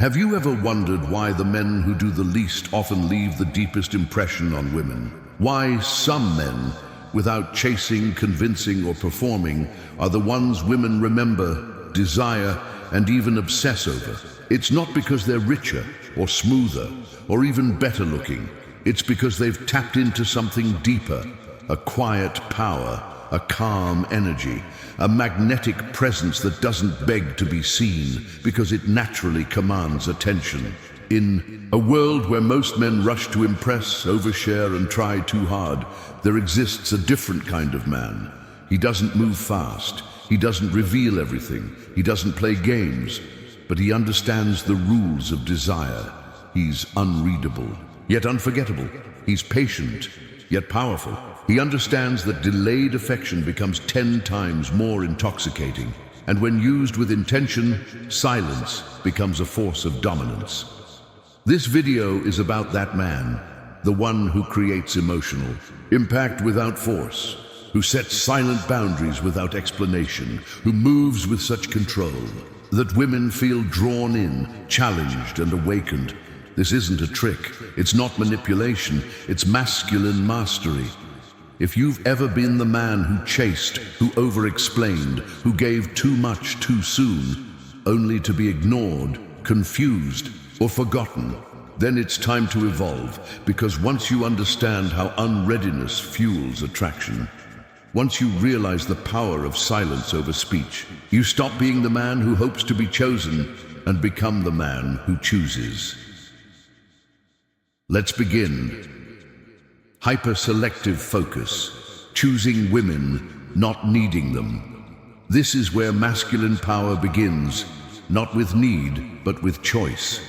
Have you ever wondered why the men who do the least often leave the deepest impression on women? Why some men, without chasing, convincing, or performing, are the ones women remember, desire, and even obsess over? It's not because they're richer, or smoother, or even better looking. It's because they've tapped into something deeper, a quiet power, a calm energy, a magnetic presence that doesn't beg to be seen because it naturally commands attention. In a world where most men rush to impress, overshare, and try too hard, there exists a different kind of man. He doesn't move fast. He doesn't reveal everything. He doesn't play games. But he understands the rules of desire. He's unreadable, yet unforgettable. He's patient, yet powerful. He understands that delayed affection becomes 10 times more intoxicating. And when used with intention, silence becomes a force of dominance. This video is about that man, the one who creates emotional impact without force, who sets silent boundaries without explanation, who moves with such control that women feel drawn in, challenged, and awakened. This isn't a trick. It's not manipulation. It's masculine mastery. If you've ever been the man who chased, who over-explained, who gave too much too soon, only to be ignored, confused, or forgotten, then it's time to evolve, because once you understand how unreadiness fuels attraction, once you realize the power of silence over speech, you stop being the man who hopes to be chosen and become the man who chooses. Let's begin. Hyper-selective focus, choosing women, not needing them. This is where masculine power begins, not with need, but with choice.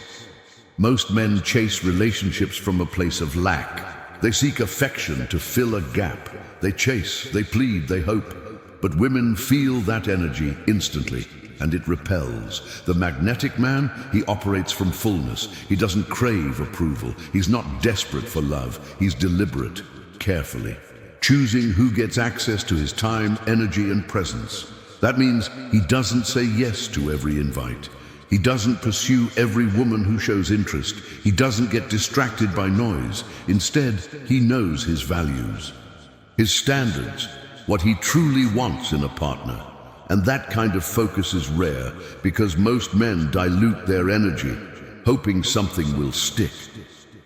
Most men chase relationships from a place of lack. They seek affection to fill a gap. They chase, they plead, they hope. But women feel that energy instantly, and it repels. The magnetic man, he operates from fullness. He doesn't crave approval. He's not desperate for love. He's deliberate, carefully, choosing who gets access to his time, energy, and presence. That means he doesn't say yes to every invite. He doesn't pursue every woman who shows interest. He doesn't get distracted by noise. Instead, he knows his values, his standards, what he truly wants in a partner. And that kind of focus is rare because most men dilute their energy, hoping something will stick.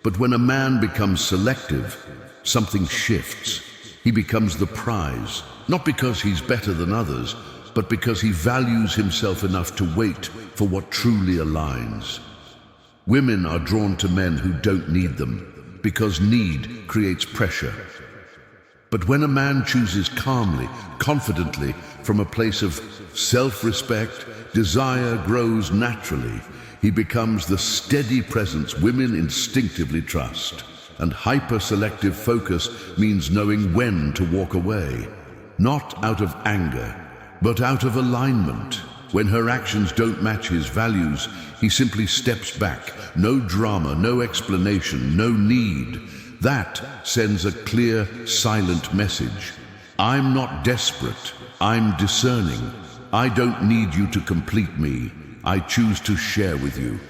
But when a man becomes selective, something shifts. He becomes the prize, not because he's better than others, but because he values himself enough to wait for what truly aligns. Women are drawn to men who don't need them, because need creates pressure. But when a man chooses calmly, confidently, from a place of self-respect, desire grows naturally. He becomes the steady presence women instinctively trust. And hyper-selective focus means knowing when to walk away, not out of anger, but out of alignment. When her actions don't match his values, he simply steps back. No drama, no explanation, no need. That sends a clear, silent message. I'm not desperate. I'm discerning. I don't need you to complete me. I choose to share with you.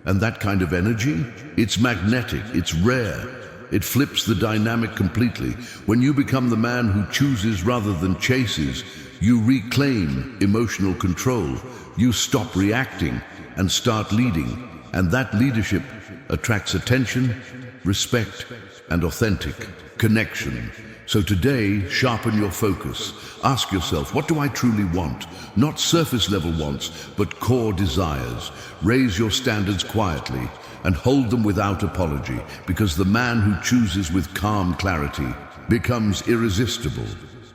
And that kind of energy, it's magnetic, it's rare. It flips the dynamic completely. When you become the man who chooses rather than chases, you reclaim emotional control. You stop reacting and start leading. And that leadership attracts attention, respect, and authentic connection. So today, sharpen your focus. Ask yourself, what do I truly want? Not surface level wants, but core desires. Raise your standards quietly and hold them without apology, because the man who chooses with calm clarity becomes irresistible.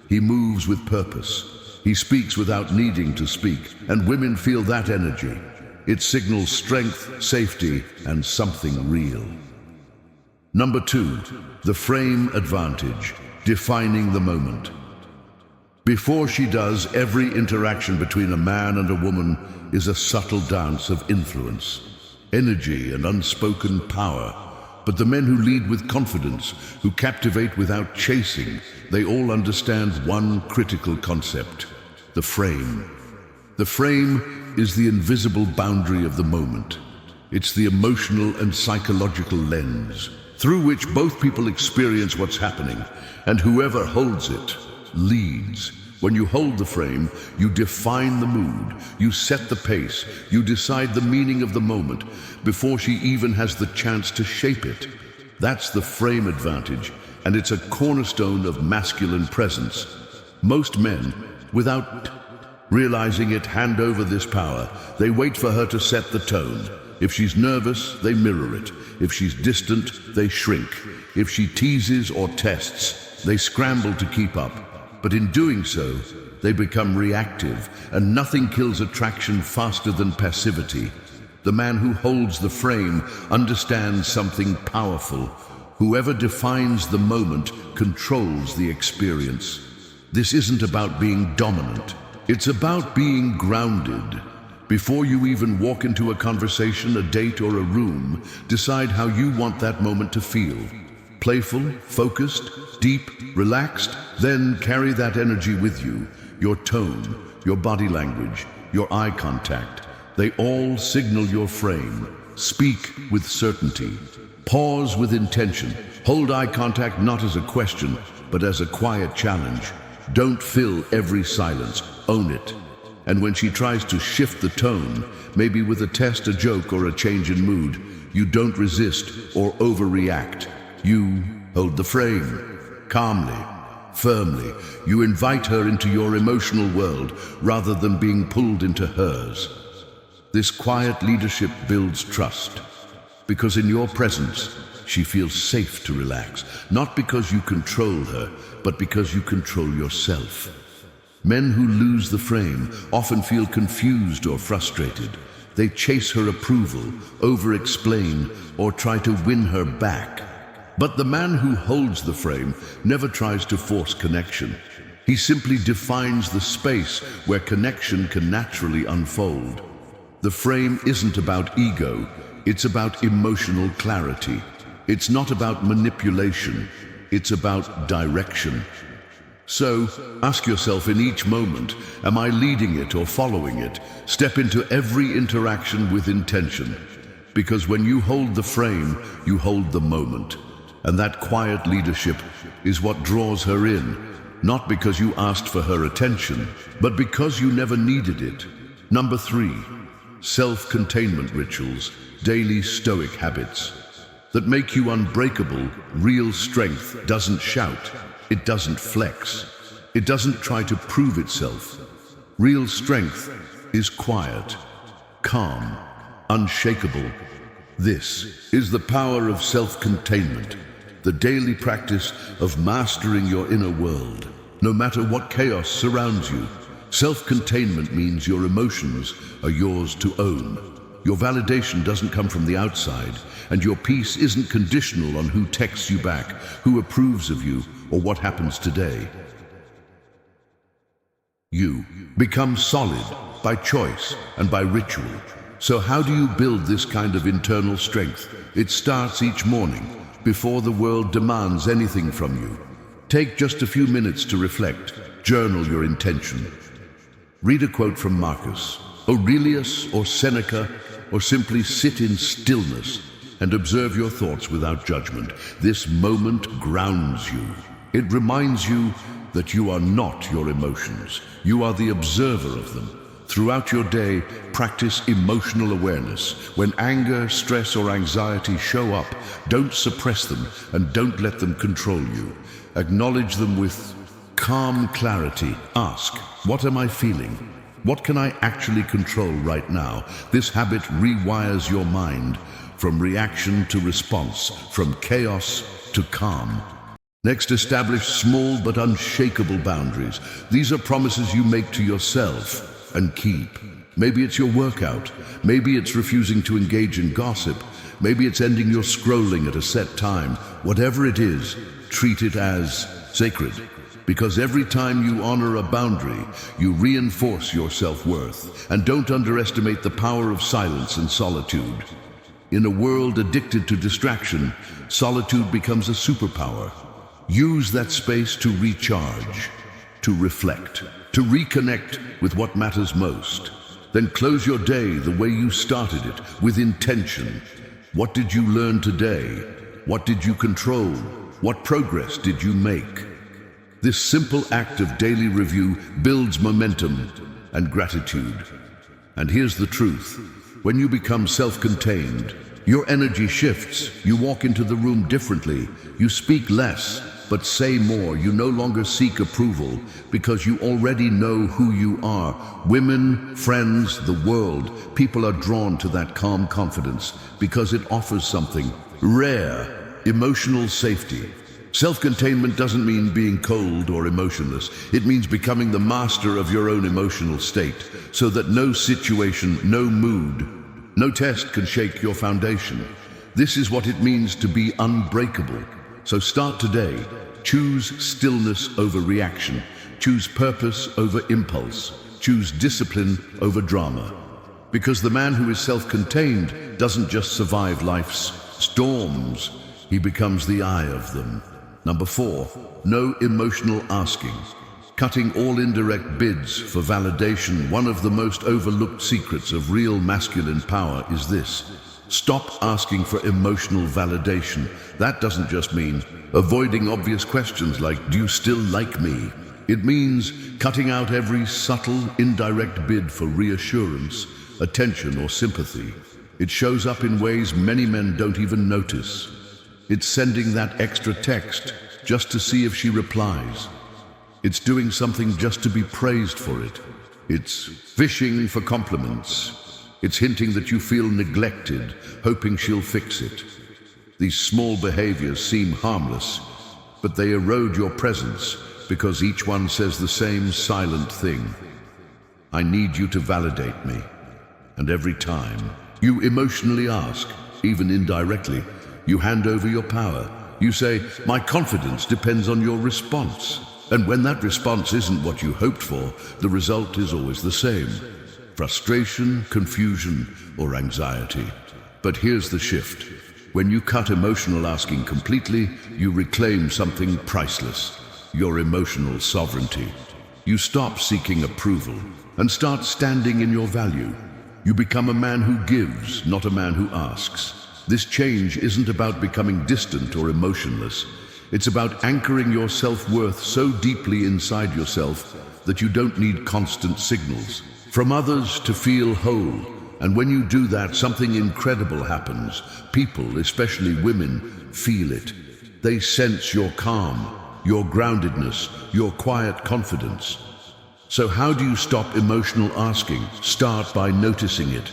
He moves with purpose. He speaks without needing to speak, and women feel that energy. It signals strength, safety, and something real. Number 2, the frame advantage, defining the moment. Before she does, every interaction between a man and a woman is a subtle dance of influence, energy, and unspoken power. But the men who lead with confidence, who captivate without chasing, they all understand one critical concept: the frame. The frame is the invisible boundary of the moment. It's the emotional and psychological lens through which both people experience what's happening, and whoever holds it leads. When you hold the frame, you define the mood, you set the pace, you decide the meaning of the moment before she even has the chance to shape it. That's the frame advantage, and it's a cornerstone of masculine presence. Most men, without realizing it, hand over this power. They wait for her to set the tone. If she's nervous, they mirror it. If she's distant, they shrink. If she teases or tests, they scramble to keep up. But in doing so, they become reactive, and nothing kills attraction faster than passivity. The man who holds the frame understands something powerful. Whoever defines the moment controls the experience. This isn't about being dominant. It's about being grounded. Before you even walk into a conversation, a date, or a room, decide how you want that moment to feel. Playful, focused, deep, relaxed, then carry that energy with you. Your tone, your body language, your eye contact, they all signal your frame. Speak with certainty. Pause with intention. Hold eye contact not as a question, but as a quiet challenge. Don't fill every silence, own it. And when she tries to shift the tone, maybe with a test, a joke, or a change in mood, you don't resist or overreact. You hold the frame. Calmly, firmly, you invite her into your emotional world rather than being pulled into hers. This quiet leadership builds trust, because in your presence, she feels safe to relax, not because you control her, but because you control yourself. Men who lose the frame often feel confused or frustrated. They chase her approval, over-explain, or try to win her back. But the man who holds the frame never tries to force connection. He simply defines the space where connection can naturally unfold. The frame isn't about ego, it's about emotional clarity. It's not about manipulation, it's about direction. So, ask yourself in each moment, am I leading it or following it? Step into every interaction with intention. Because when you hold the frame, you hold the moment. And that quiet leadership is what draws her in, not because you asked for her attention, but because you never needed it. Number 3, self-containment rituals, daily Stoic habits that make you unbreakable. Real strength doesn't shout, it doesn't flex, it doesn't try to prove itself. Real strength is quiet, calm, unshakable. This is the power of self-containment, the daily practice of mastering your inner world. No matter what chaos surrounds you, self-containment means your emotions are yours to own. Your validation doesn't come from the outside, and your peace isn't conditional on who texts you back, who approves of you, or what happens today. You become solid by choice and by ritual. So how do you build this kind of internal strength? It starts each morning, before the world demands anything from you. Take just a few minutes to reflect, journal your intention. Read a quote from Marcus Aurelius or Seneca, or simply sit in stillness and observe your thoughts without judgment. This moment grounds you. It reminds you that you are not your emotions. You are the observer of them. Throughout your day, practice emotional awareness. When anger, stress, or anxiety show up, don't suppress them and don't let them control you. Acknowledge them with calm clarity. Ask, what am I feeling? What can I actually control right now? This habit rewires your mind from reaction to response, from chaos to calm. Next, establish small but unshakable boundaries. These are promises you make to yourself and keep. Maybe it's your workout. Maybe it's refusing to engage in gossip. Maybe it's ending your scrolling at a set time. Whatever it is, treat it as sacred. Because every time you honor a boundary, you reinforce your self-worth. And don't underestimate the power of silence and solitude. In a world addicted to distraction, solitude becomes a superpower. Use that space to recharge, to reflect, to reconnect with what matters most. Then close your day the way you started it, with intention. What did you learn today? What did you control? What progress did you make? This simple act of daily review builds momentum and gratitude. And here's the truth. When you become self-contained, your energy shifts. You walk into the room differently. You speak less, but say more. You no longer seek approval because you already know who you are. Women, friends, the world, people are drawn to that calm confidence because it offers something rare: emotional safety. Self-containment doesn't mean being cold or emotionless. It means becoming the master of your own emotional state, so that no situation, no mood, no test can shake your foundation. This is what it means to be unbreakable. So start today. Choose stillness over reaction. Choose purpose over impulse. Choose discipline over drama. Because the man who is self-contained doesn't just survive life's storms, he becomes the eye of them. Number 4, no emotional asking. Cutting all indirect bids for validation. One of the most overlooked secrets of real masculine power is this: stop asking for emotional validation. That doesn't just mean avoiding obvious questions like, do you still like me? It means cutting out every subtle, indirect bid for reassurance, attention, or sympathy. It shows up in ways many men don't even notice. It's sending that extra text just to see if she replies. It's doing something just to be praised for it. It's fishing for compliments. It's hinting that you feel neglected, hoping she'll fix it. These small behaviors seem harmless, but they erode your presence because each one says the same silent thing: I need you to validate me. And every time you emotionally ask, even indirectly, you hand over your power. You say, my confidence depends on your response. And when that response isn't what you hoped for, the result is always the same: frustration, confusion, or anxiety. But here's the shift. When you cut emotional asking completely, you reclaim something priceless: your emotional sovereignty. You stop seeking approval and start standing in your value. You become a man who gives, not a man who asks. This change isn't about becoming distant or emotionless. It's about anchoring your self-worth so deeply inside yourself that you don't need constant signals from others to feel whole. And when you do that, something incredible happens. People, especially women, feel it. They sense your calm, your groundedness, your quiet confidence. So how do you stop emotional asking? Start by noticing it.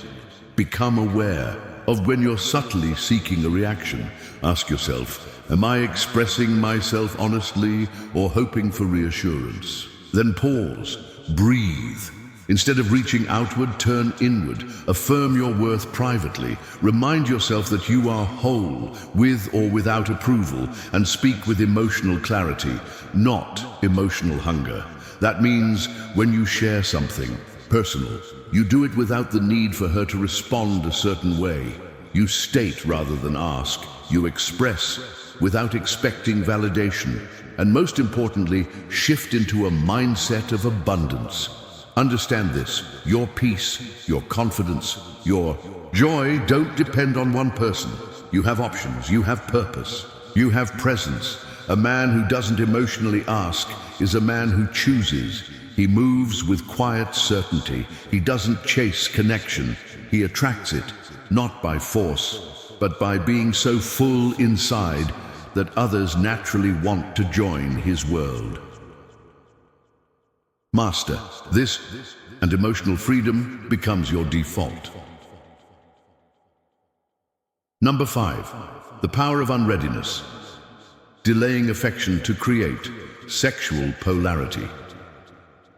Become aware of when you're subtly seeking a reaction. Ask yourself, am I expressing myself honestly or hoping for reassurance? Then pause, breathe. Instead of reaching outward, turn inward. Affirm your worth privately. Remind yourself that you are whole, with or without approval, and speak with emotional clarity, not emotional hunger. That means when you share something personal, you do it without the need for her to respond a certain way. You state rather than ask. You express without expecting validation. And most importantly, shift into a mindset of abundance. Understand this: your peace, your confidence, your joy don't depend on one person. You have options, you have purpose, you have presence. A man who doesn't emotionally ask is a man who chooses. He moves with quiet certainty. He doesn't chase connection. He attracts it, not by force, but by being so full inside that others naturally want to join his world. Master this, and emotional freedom becomes your default. Number 5, the power of unreadiness. Delaying affection to create sexual polarity.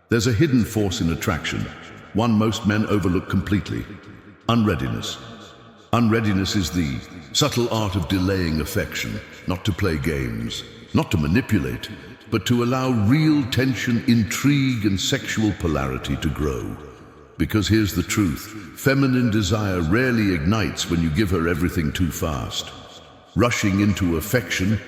There's a hidden force in attraction, one most men overlook completely: unreadiness. Unreadiness is the subtle art of delaying affection, not to play games, not to manipulate, but to allow real tension, intrigue, and sexual polarity to grow. Because here's the truth: feminine desire rarely ignites when you give her everything too fast. Rushing into affection,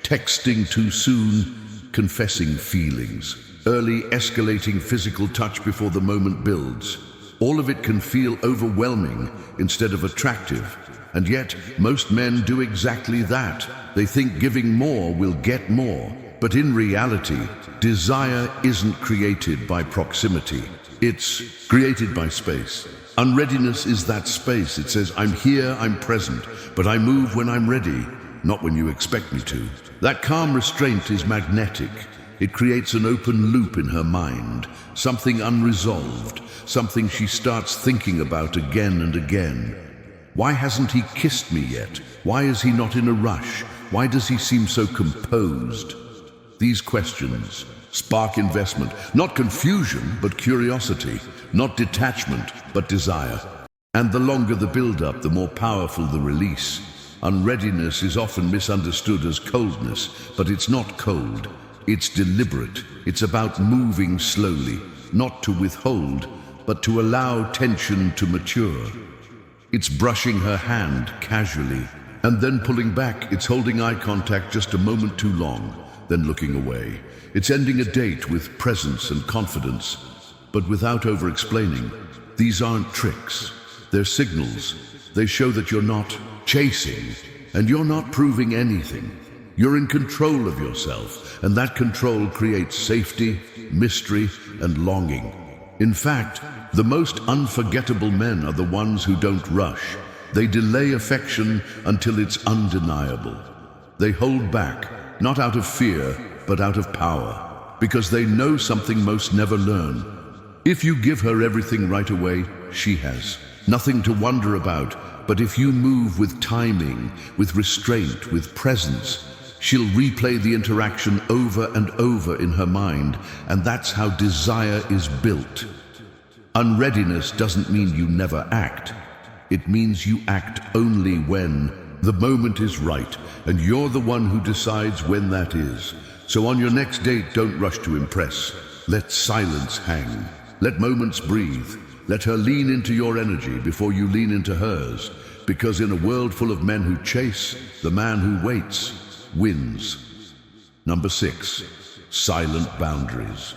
texting too soon, confessing feelings, early escalating physical touch before the moment builds. All of it can feel overwhelming instead of attractive. And yet, most men do exactly that. They think giving more will get more. But in reality, desire isn't created by proximity. It's created by space. Unreadiness is that space. It says, I'm here, I'm present, but I move when I'm ready, not when you expect me to. That calm restraint is magnetic. It creates an open loop in her mind, something unresolved, something she starts thinking about again and again. Why hasn't he kissed me yet? Why is he not in a rush? Why does he seem so composed? These questions spark investment, not confusion, but curiosity, not detachment, but desire. And the longer the build-up, the more powerful the release. Unreadiness is often misunderstood as coldness, but it's not cold. It's deliberate. It's about moving slowly, not to withhold, but to allow tension to mature. It's brushing her hand casually, and then pulling back. It's holding eye contact just a moment too long, then looking away. It's ending a date with presence and confidence, but without over-explaining. These aren't tricks. They're signals. They show that you're not chasing, and you're not proving anything. You're in control of yourself, and that control creates safety, mystery, and longing. In fact, the most unforgettable men are the ones who don't rush. They delay affection until it's undeniable. They hold back, not out of fear, but out of power, because they know something most never learn. If you give her everything right away, she has nothing to wonder about. But if you move with timing, with restraint, with presence, she'll replay the interaction over and over in her mind, and that's how desire is built. Unreadiness doesn't mean you never act. It means you act only when the moment is right, and you're the one who decides when that is. So on your next date, don't rush to impress. Let silence hang. Let moments breathe. Let her lean into your energy before you lean into hers. Because in a world full of men who chase, the man who waits wins. Number 6, silent boundaries.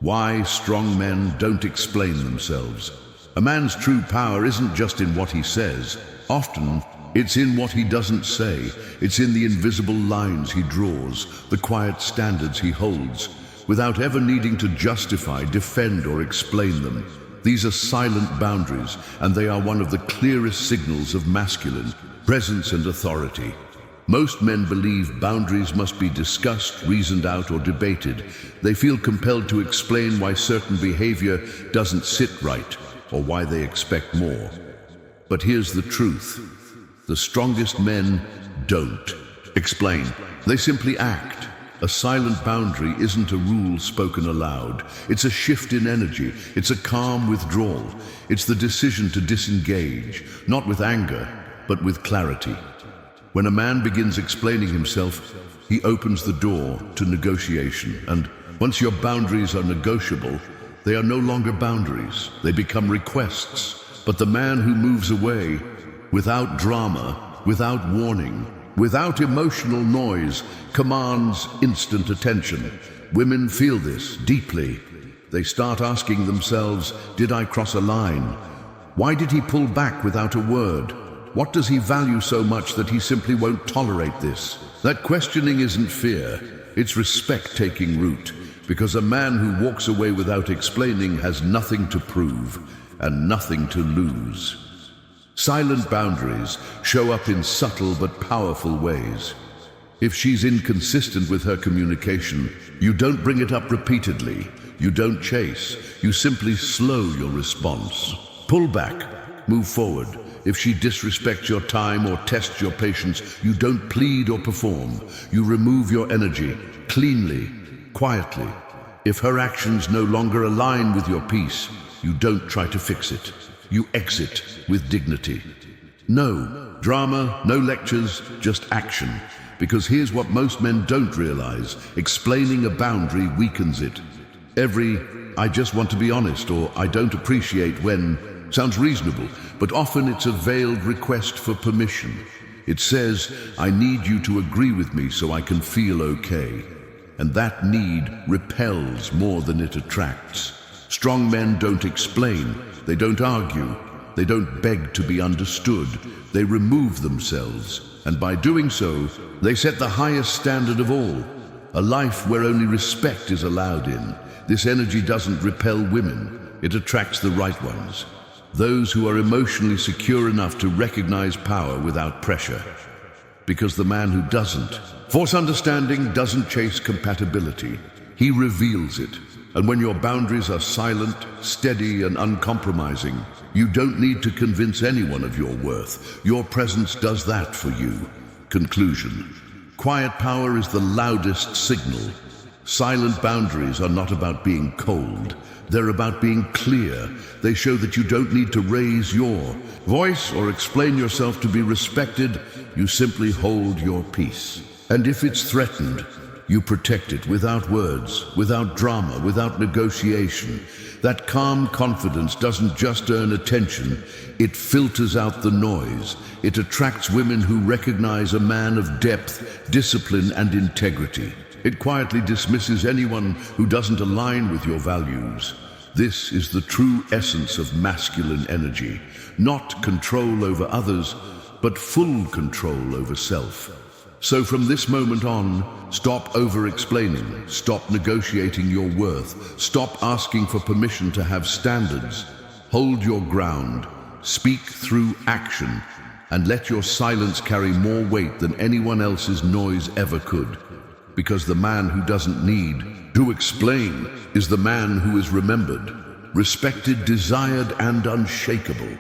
Why strong men don't explain themselves. A man's true power isn't just in what he says. Often, it's in what he doesn't say. It's in the invisible lines he draws, the quiet standards he holds, without ever needing to justify, defend, or explain them. These are silent boundaries, and they are one of the clearest signals of masculine presence and authority. Most men believe boundaries must be discussed, reasoned out, or debated. They feel compelled to explain why certain behavior doesn't sit right, or why they expect more. But here's the truth. The strongest men don't explain. They simply act. A silent boundary isn't a rule spoken aloud. It's a shift in energy. It's a calm withdrawal. It's the decision to disengage, not with anger, but with clarity. When a man begins explaining himself, he opens the door to negotiation. And once your boundaries are negotiable, they are no longer boundaries. They become requests. But the man who moves away, without drama, without warning, without emotional noise, commands instant attention. Women feel this deeply. They start asking themselves, did I cross a line? Why did he pull back without a word? What does he value so much that he simply won't tolerate this? That questioning isn't fear, it's respect taking root. Because a man who walks away without explaining has nothing to prove and nothing to lose. Silent boundaries show up in subtle but powerful ways. If she's inconsistent with her communication, you don't bring it up repeatedly. You don't chase. You simply slow your response. Pull back. Move forward. If she disrespects your time or tests your patience, you don't plead or perform. You remove your energy, cleanly, quietly. If her actions no longer align with your peace, you don't try to fix it. You exit with dignity. No drama, no lectures, just action. Because here's what most men don't realize. Explaining a boundary weakens it. Every, I just want to be honest, or I don't appreciate when, sounds reasonable, but often it's a veiled request for permission. It says, I need you to agree with me so I can feel okay. And that need repels more than it attracts. Strong men don't explain, they don't argue, they don't beg to be understood. They remove themselves, and by doing so, they set the highest standard of all, a life where only respect is allowed in. This energy doesn't repel women, it attracts the right ones. Those who are emotionally secure enough to recognize power without pressure. Because the man who doesn't force understanding doesn't chase compatibility. He reveals it. And when your boundaries are silent, steady, and uncompromising, you don't need to convince anyone of your worth. Your presence does that for you. Conclusion. Quiet power is the loudest signal. Silent boundaries are not about being cold. They're about being clear. They show that you don't need to raise your voice or explain yourself to be respected. You simply hold your peace. And if it's threatened, you protect it without words, without drama, without negotiation. That calm confidence doesn't just earn attention, it filters out the noise. It attracts women who recognize a man of depth, discipline, and integrity. It quietly dismisses anyone who doesn't align with your values. This is the true essence of masculine energy. Not control over others, but full control over self. So from this moment on, stop over-explaining, stop negotiating your worth, stop asking for permission to have standards. Hold your ground, speak through action, and let your silence carry more weight than anyone else's noise ever could. Because the man who doesn't need to explain is the man who is remembered, respected, desired, and unshakable.